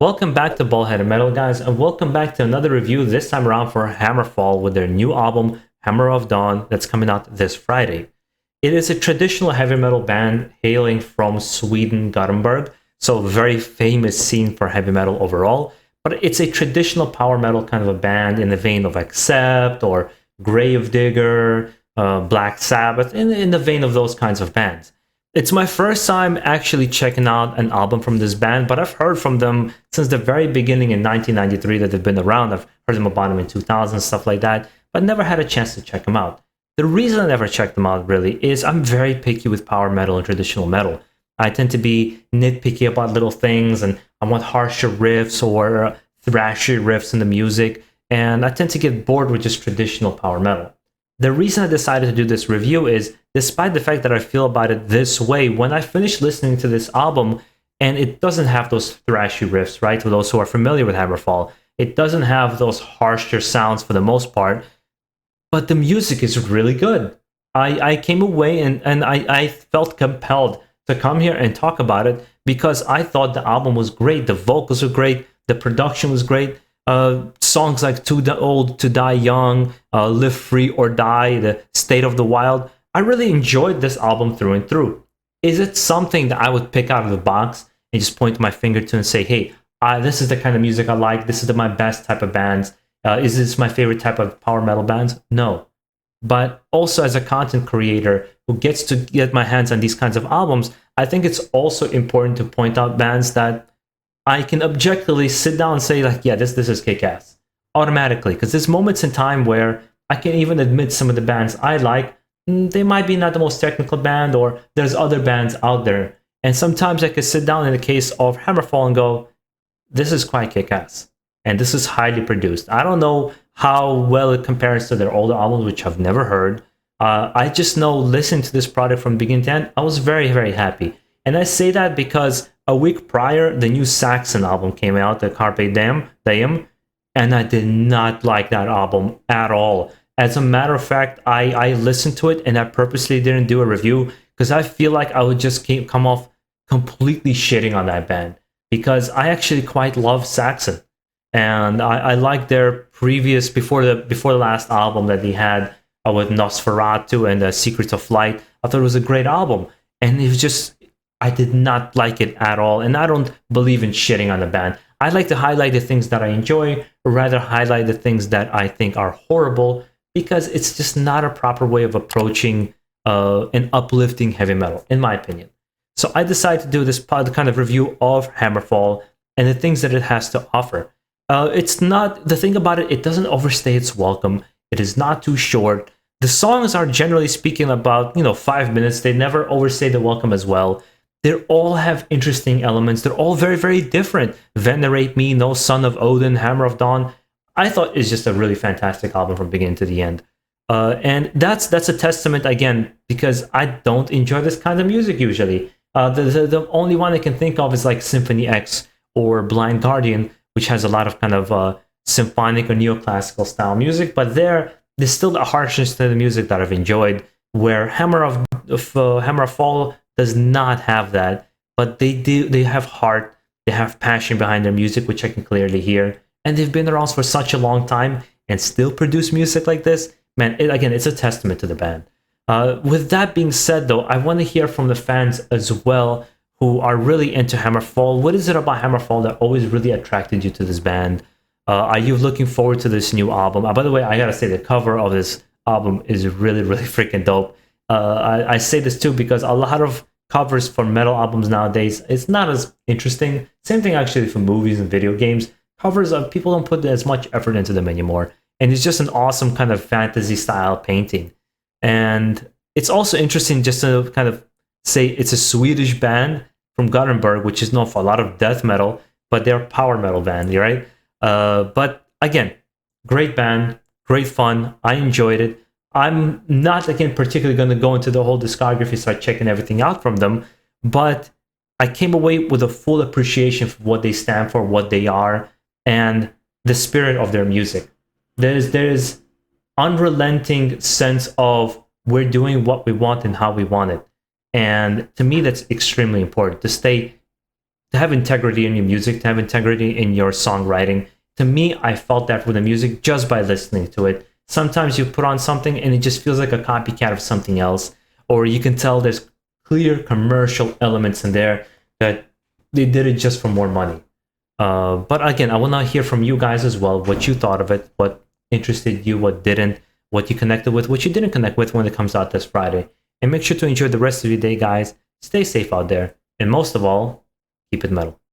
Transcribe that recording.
Welcome back to BaldHeaded Metal, guys, and welcome back to another review, this time around for Hammerfall with their new album, Hammer of Dawn, that's coming out this Friday. It is a traditional heavy metal band hailing from Sweden, Gothenburg, so a very famous scene for heavy metal overall, but it's a traditional power metal kind of a band in the vein of Accept or Gravedigger, Black Sabbath, in the vein of those kinds of bands. It's my first time actually checking out an album from this band, but I've heard from them since the very beginning in 1993 that they've been around. I've heard them about them in 2000, stuff like that, but never had a chance to check them out. The reason I never checked them out really is I'm very picky with power metal and traditional metal. I tend to be nitpicky about little things, and I want harsher riffs or thrashy riffs in the music, and I tend to get bored with just traditional power metal. The reason I decided to do this review is, despite the fact that I feel about it this way, when I finish listening to this album, and it doesn't have those thrashy riffs, right? For those who are familiar with Hammerfall, it doesn't have those harsher sounds for the most part, but the music is really good. I came away and I felt compelled to come here and talk about it because I thought the album was great. The vocals were great. The production was great. Songs like Too Old to Die Young, Live Free or Die, The State of the Wild. I really enjoyed this album through and through. Is it something that I would pick out of the box and just point my finger to and say, hey, this is the kind of music I like. This is my best type of bands. Is this my favorite type of power metal bands? No. But also as a content creator who gets to get my hands on these kinds of albums, I think it's also important to point out bands that I can objectively sit down and say, like, yeah, this is kick-ass automatically. Because there's moments in time where I can even admit some of the bands I like, they might be not the most technical band, or there's other bands out there. And sometimes I could sit down in the case of Hammerfall and go, this is quite kick-ass. And this is highly produced. I don't know how well it compares to their older albums, which I've never heard. I just know listening to this product from beginning to end, I was very, very happy. And I say that because a week prior, the new Saxon album came out, the Carpe Diem, and I did not like that album at all. As a matter of fact, I listened to it and I purposely didn't do a review because I feel like I would just come off completely shitting on that band, because I actually quite love Saxon. And I like their previous, before the last album that they had with Nosferatu and Secrets of Light. I thought it was a great album. And it was just, I did not like it at all. And I don't believe in shitting on the band. I like to highlight the things that I enjoy, or rather highlight the things that I think are horrible, because it's just not a proper way of approaching an uplifting heavy metal, in my opinion. So I decided to do this kind of review of Hammerfall and the things that it has to offer. It's not, the thing about it, it doesn't overstay its welcome. It is not too short. The songs are generally speaking about, 5 minutes. They never overstay the welcome as well. They all have interesting elements. They're all very, very different. Venerate Me, No Son of Odin, Hammer of Dawn. I thought it's just a really fantastic album from beginning to the end. And that's a testament, again, because I don't enjoy this kind of music usually. The only one I can think of is like Symphony X or Blind Guardian, which has a lot of kind of symphonic or neoclassical style music, but there's still a harshness to the music that I've enjoyed, where Hammer of Fall does not have that, but they have heart, they have passion behind their music, which I can clearly hear, and they've been around for such a long time and still produce music like this. Man, it's a testament to the band. With that being said, though, I want to hear from the fans as well, who are really into Hammerfall. What is it about Hammerfall that always really attracted you to this band? Are you looking forward to this new album? By the way, I gotta say, the cover of this album is really, really freaking dope. I say this too because a lot of covers for metal albums nowadays, it's not as interesting. Same thing actually for movies and video games. Covers, people don't put as much effort into them anymore. And it's just an awesome kind of fantasy style painting. And it's also interesting just to kind of say it's a Swedish band from Gothenburg, which is known for a lot of death metal, but they're a power metal band, right? But again, great band, great fun. I enjoyed it. I'm not, again, particularly going to go into the whole discography, start checking everything out from them, but I came away with a full appreciation for what they stand for, what they are, and the spirit of their music. There's unrelenting sense of we're doing what we want and how we want it. And to me, that's extremely important, to stay to have integrity in your music, to have integrity in your songwriting. To me, I felt that with the music just by listening to it. Sometimes you put on something and it just feels like a copycat of something else, or you can tell there's clear commercial elements in there that they did it just for more money. But again, I will now hear from you guys as well, what you thought of it, what interested you, what didn't, what you connected with, what you didn't connect with when it comes out this Friday. And make sure to enjoy the rest of your day, guys. Stay safe out there. And most of all, keep it metal.